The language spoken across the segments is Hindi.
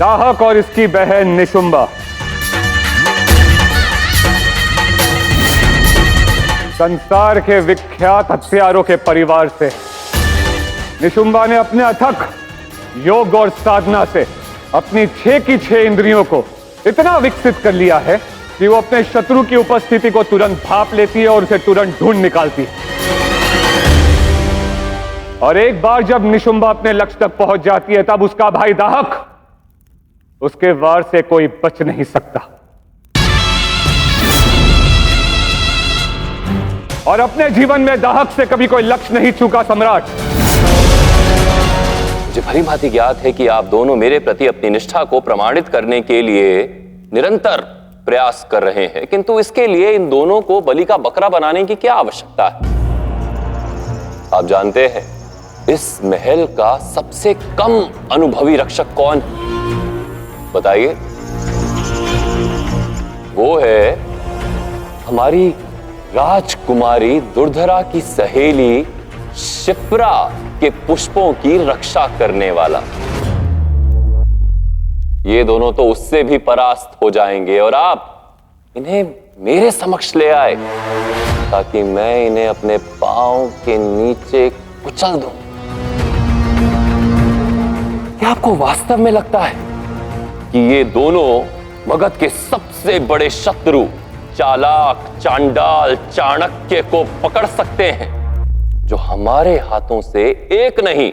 दाहक और इसकी बहन निशुंबा संसार के विख्यात हत्यारों के परिवार से निशुंबा ने अपने अथक योग और साधना से अपनी 6 की 6 इंद्रियों को इतना विकसित कर लिया है कि वो अपने शत्रु की उपस्थिति को तुरंत भांप लेती है और उसे तुरंत ढूंढ निकालती है। और एक बार जब निशुंबा अपने लक्ष्य तक पहुंच जाती है तब उसका भाई दाहक उसके वार से कोई बच नहीं सकता। और अपने जीवन में दाहक से कभी कोई लक्ष्य नहीं चूका सम्राट। मुझे भली भांति ज्ञात है कि आप दोनों मेरे प्रति अपनी निष्ठा को प्रमाणित करने के लिए निरंतर प्रयास कर रहे हैं, किंतु इसके लिए इन दोनों को बलि का बकरा बनाने की क्या आवश्यकता है? आप जानते हैं इस महल का सबसे कम अनुभवी रक्षक कौन है? बताइए। वो है हमारी राजकुमारी दुर्धरा की सहेली शिप्रा के पुष्पों की रक्षा करने वाला। ये दोनों तो उससे भी परास्त हो जाएंगे और आप इन्हें मेरे समक्ष ले आए ताकि मैं इन्हें अपने पांव के नीचे कुचल दूं। क्या आपको वास्तव में लगता है कि ये दोनों मगध के सबसे बड़े शत्रु चालाक चांडाल चाणक्य को पकड़ सकते हैं, जो हमारे हाथों से एक नहीं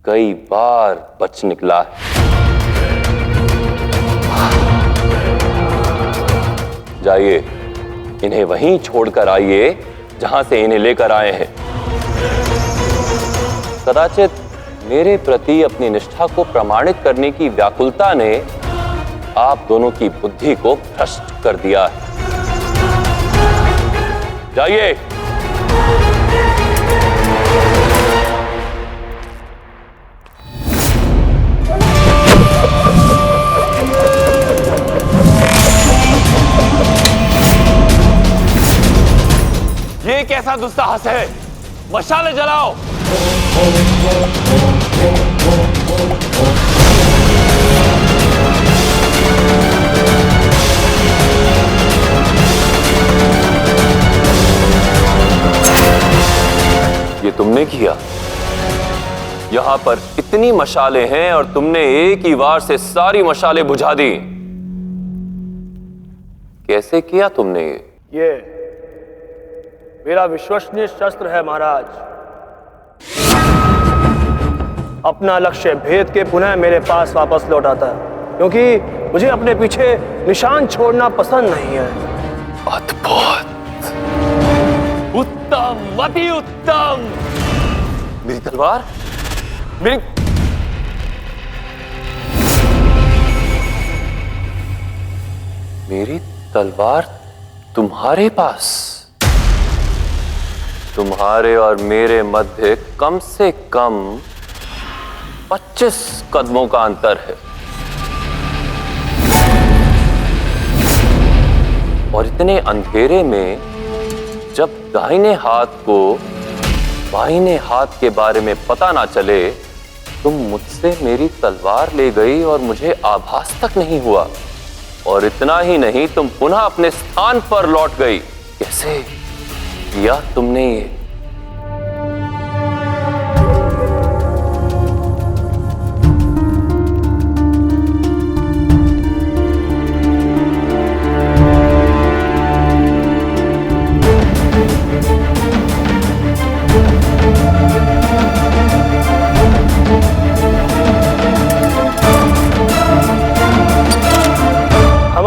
कई बार बच निकला है? जाइए, इन्हें वहीं छोड़कर आइए जहां से इन्हें लेकर आए हैं। कदाचित मेरे प्रति अपनी निष्ठा को प्रमाणित करने की व्याकुलता ने आप दोनों की बुद्धि को भ्रष्ट कर दिया है। जाइए। ये कैसा दुस्साहस है? मशाले जलाओ। ये तुमने किया? यहां पर इतनी मशाले हैं और तुमने एक ही वार से सारी मशाले बुझा दी। कैसे किया तुमने ये मेरा विश्वसनीय शस्त्र है महाराज। अपना लक्ष्य भेद के पुनः मेरे पास वापस लौट आता है, क्योंकि मुझे अपने पीछे निशान छोड़ना पसंद नहीं है। अद्भुत, उत्तम, अति उत्तम। मेरी तलवार, मेरी तलवार तुम्हारे पास? तुम्हारे और मेरे मध्य कम से कम 25 कदमों का अंतर है, और इतने अंधेरे में जब दाहिने हाथ को बाहिने हाथ के बारे में पता ना चले, तुम मुझसे मेरी तलवार ले गई और मुझे आभास तक नहीं हुआ। और इतना ही नहीं, तुम पुनः अपने स्थान पर लौट गई। कैसे किया तुमने ये?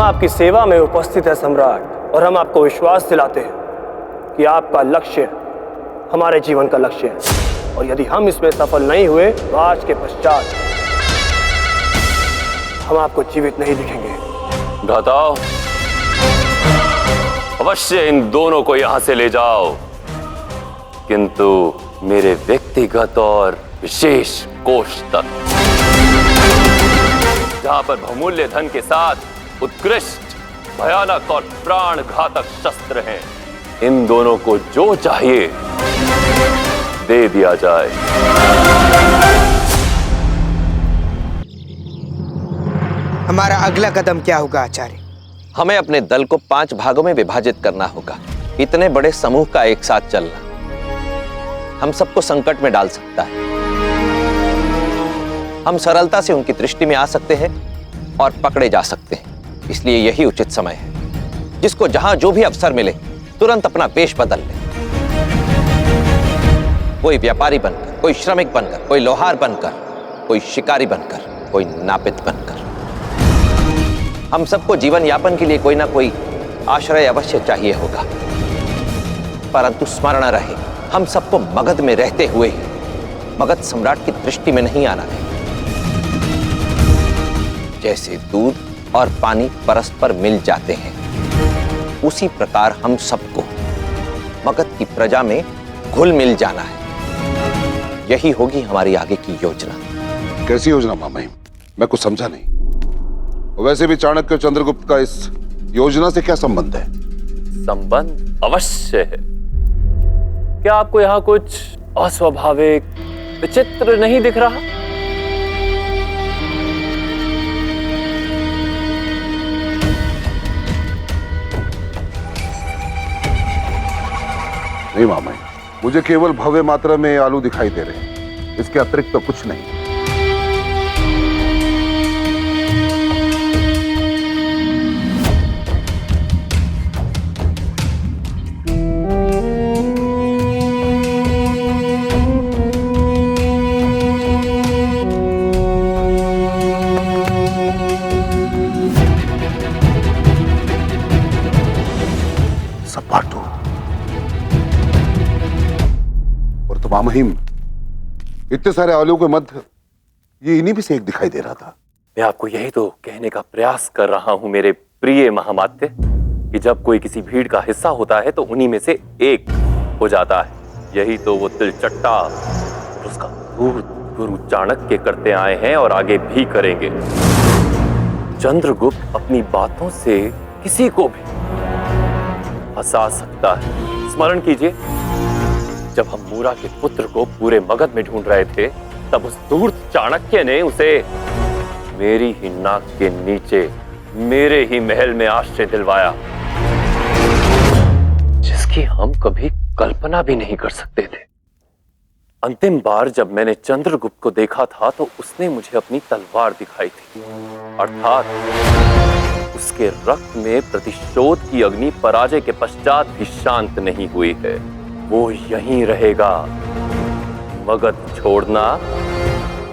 आपकी सेवा में उपस्थित है सम्राट, और हम आपको विश्वास दिलाते हैं कि आपका लक्ष्य हमारे जीवन का लक्ष्य है, और यदि हम इसमें सफल नहीं हुए तो आज के पश्चात हम आपको जीवित नहीं दिखेंगे। घाताओ, अवश्य इन दोनों को यहां से ले जाओ, किंतु मेरे व्यक्तिगत और विशेष कोष तक, जहां पर बहुमूल्य धन के साथ उत्कृष्ट, भयानक और प्राण घातक शस्त्र हैं। इन दोनों को जो चाहिए दे दिया जाए। हमारा अगला कदम क्या होगा आचार्य? हमें अपने दल को 5 भागों में विभाजित करना होगा। इतने बड़े समूह का एक साथ चलना हम सबको संकट में डाल सकता है। हम सरलता से उनकी दृष्टि में आ सकते हैं और पकड़े जा सकते हैं। इसलिए यही उचित समय है। जिसको जहां जो भी अवसर मिले तुरंत अपना वेश बदल ले। कोई व्यापारी बनकर, कोई श्रमिक बनकर, कोई लोहार बनकर, कोई शिकारी बनकर, कोई नापित बनकर। हम सबको जीवन यापन के लिए कोई ना कोई आश्रय अवश्य चाहिए होगा, परंतु स्मरण रहे हम सबको मगध में रहते हुए ही मगध सम्राट की दृष्टि में नहीं आना है। जैसे दूध और पानी परस्पर मिल जाते हैं, उसी प्रकार हम सबको मगध की प्रजा में घुल मिल जाना है। यही होगी हमारी आगे की योजना। कैसी योजना मामाहिम? मैं कुछ समझा नहीं। वैसे भी चाणक्य और चंद्रगुप्त का इस योजना से क्या संबंध है? संबंध अवश्य है। क्या आपको यहां कुछ अस्वाभाविक, विचित्र नहीं दिख रहा? नहीं मामाहिम, मुझे केवल भव्य मात्रा में आलू दिखाई दे रहे हैं। इसके अतिरिक्त तो कुछ नहीं। सपाटू और तो मामाहिम, इतने सारे आलू के मध्य ये इन्हीं में से एक दिखाई दे रहा था। मैं आपको यही तो कहने का प्रयास कर रहा हूं मेरे प्रिय महामात्य, कि जब कोई किसी भीड़ का हिस्सा होता है तो उन्हीं में से एक हो जाता है। यही तो वो तिलचट्टा उसका गुरु चाणक्य करते आए हैं और आगे भी करेंगे। चंद्रगुप्त अपनी बातों से किसी को भी फंसा सकता है। स्मरण कीजिए, जब हम मूरा के पुत्र को पूरे मगध में ढूंढ रहे थे, तब उस धूर्त चाणक्य ने उसे मेरी ही नाक के नीचे, मेरे ही महल में आश्रय दिलवाया, जिसकी हम कभी कल्पना भी नहीं कर सकते थे। अंतिम बार जब मैंने चंद्रगुप्त को देखा था तो उसने मुझे अपनी तलवार दिखाई थी, अर्थात उसके रक्त में प्रतिशोध की अग्नि पराजय के पश्चात भी शांत नहीं हुई है। वो यहीं रहेगा। मगध छोड़ना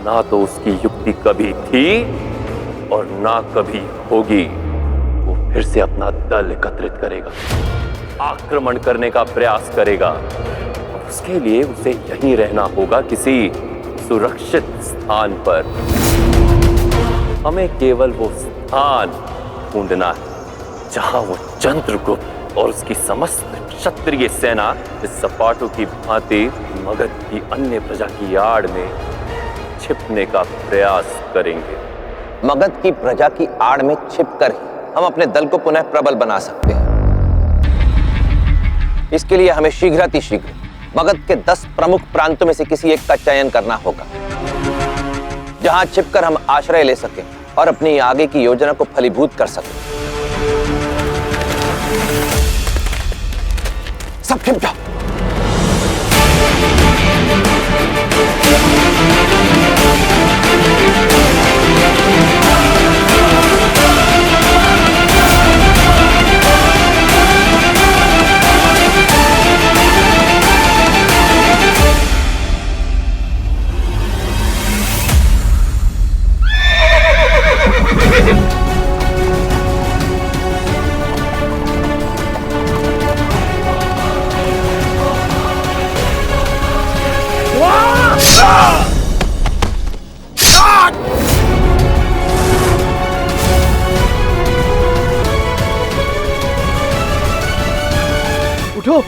ना तो उसकी युक्ति कभी थी और ना कभी होगी। वो फिर से अपना दल एकत्रित करेगा, आक्रमण करने का प्रयास करेगा, और उसके लिए उसे यहीं रहना होगा, किसी सुरक्षित स्थान पर। हमें केवल वो स्थान ढूंढना है जहां वो चंद्रगुप्त और उसकी समस्त क्षत्रिय सेना इस सपाटों की भांति मगध की अन्य प्रजा की आड़ में छिपने का प्रयास करेंगे। मगध की प्रजा की आड़ में छिपकर ही हम अपने दल को पुनः प्रबल बना सकते हैं। इसके लिए हमें शीघ्रातिशीघ्र मगध के 10 प्रमुख प्रांतों में से किसी एक का चयन करना होगा, जहां छिपकर हम आश्रय ले सकें और अपनी आगे की योजना को फलीभूत कर सकें। सब छिप जाओ। उठो।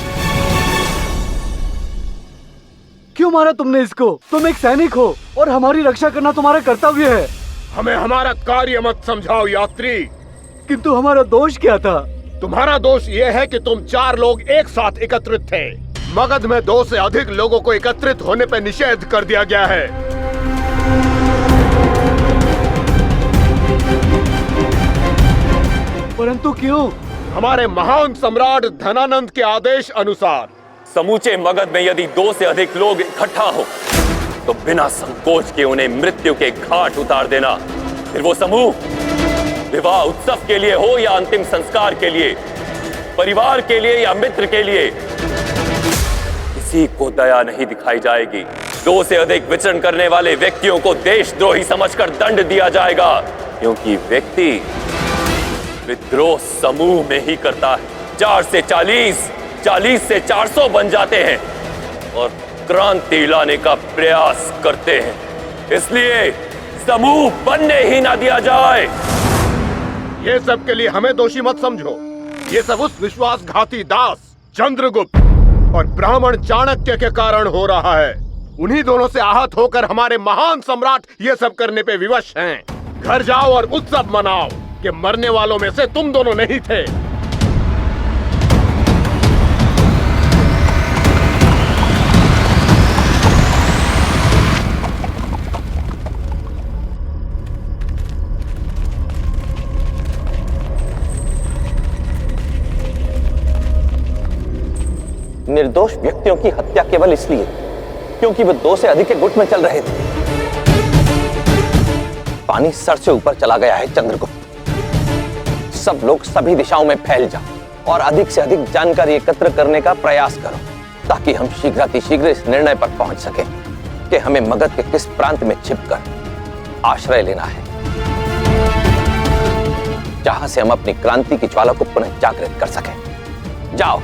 क्यों मारा तुमने इसको? तुम एक सैनिक हो और हमारी रक्षा करना तुम्हारा कर्तव्य है। हमें हमारा कार्य मत समझाओ यात्री। किंतु हमारा दोष क्या था? तुम्हारा दोष यह है कि तुम 4 लोग एक साथ एकत्रित थे। मगध में 2 से अधिक लोगों को एकत्रित होने पर निषेध कर दिया गया है। परंतु क्यों? हमारे महान सम्राट धनानंद के आदेश अनुसार समूचे मगध में यदि 2 से अधिक लोग इकट्ठा हो तो बिना संकोच के उन्हें मृत्यु के घाट उतार देना। फिर वो समूह विवाह उत्सव के लिए हो या अंतिम संस्कार के लिए, परिवार के लिए या मित्र के लिए, किसी को दया नहीं दिखाई जाएगी। 2 से अधिक विचरण करने वाले व्यक्तियों को देशद्रोही समझकर दंड दिया जाएगा, क्योंकि व्यक्ति विद्रोह समूह में ही करता है। 4 से 40, 40 से 400 बन जाते हैं और क्रांति लाने का प्रयास करते हैं। इसलिए समूह बनने ही ना दिया जाए। ये सब के लिए हमें दोषी मत समझो। ये सब उस विश्वासघाती दास चंद्रगुप्त और ब्राह्मण चाणक्य के कारण हो रहा है। उन्हीं दोनों से आहत होकर हमारे महान सम्राट ये सब करने पे विवश हैं। घर जाओ और उत्सव मनाओ कि मरने वालों में से तुम दोनों नहीं थे। निर्दोष व्यक्तियों की हत्या केवल इसलिए क्योंकि वे 2 से अधिक के गुट में चल रहे थे। पानी सर से ऊपर चला गया है चंद्रगुप्त। सब लोग सभी दिशाओं में फैल जाओ और अधिक से अधिक जानकारी एकत्र करने का प्रयास करो, ताकि हम शीघ्रातिशीघ्र इस निर्णय पर पहुंच सके कि हमें मगध के किस प्रांत में छिपकर आश्रय लेना है, जहां से हम अपनी क्रांति की ज्वाला को पुनः जागृत कर सकें। जाओ।